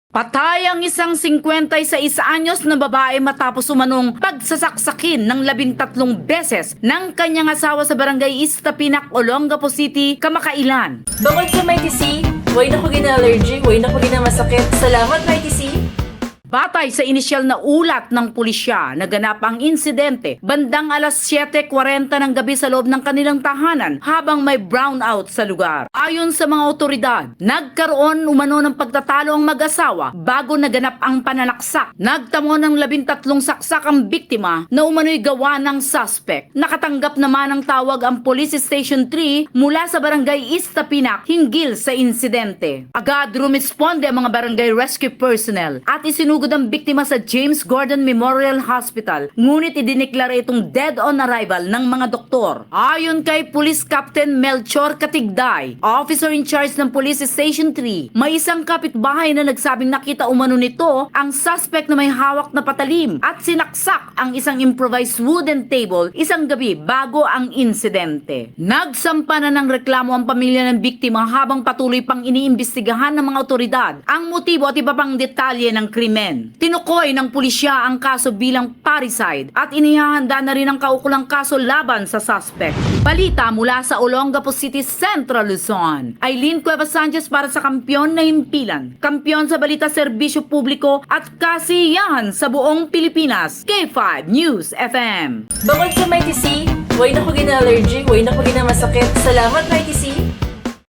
Patay ang isang 56 anyos na babae matapos umanong pagsasaksakin ng 13 beses ng kanyang asawa sa barangay Iztapinak, Olongapo City, kamakailan. Bukod sa Mighty C, way na ko gina-allergy, way na ko gina-masakit. Salamat Mighty C! Batay sa inisyal na ulat ng pulisya, naganap ang insidente bandang alas 7:40 ng gabi sa loob ng kanilang tahanan habang may brownout sa lugar. Ayon sa mga otoridad, nagkaroon umano ng pagtatalo ang mag-asawa bago naganap ang pananaksak. Nagtamo ng 13 saksak ang biktima na umano'y gawa ng suspect. Nakatanggap naman ng tawag ang Police Station 3 mula sa barangay Iztapinak hinggil sa insidente. Agad rumisponde ang mga barangay rescue personnel at isinugod ang biktima sa James Gordon Memorial Hospital, ngunit idineklara itong dead on arrival ng mga doktor. Ayon kay Police Captain Melchor Katigday, officer in charge ng Police Station 3, may isang kapitbahay na nagsabing nakita umano nito ang suspect na may hawak na patalim at sinaksak ang isang improvised wooden table isang gabi bago ang insidente. Nagsampa na ng reklamo ang pamilya ng biktima habang patuloy pang iniimbestigahan ng mga otoridad ang motibo at iba pang detalye ng krimen. Tinukoy ng pulisya ang kaso bilang parricide at inihahanda na rin ang kaukulang kaso laban sa suspect. Balita mula sa Olongapo City, Central Luzon. Aileen Cuevas Sanchez para sa Kampiyon na Himpilan. Kampiyon sa balita, serbisyo publiko at kasiyahan sa buong Pilipinas. K5 News FM. Bukod sa Mighty C, way na ko gina-allergy, way na ko gina-masakit. Salamat Mighty C!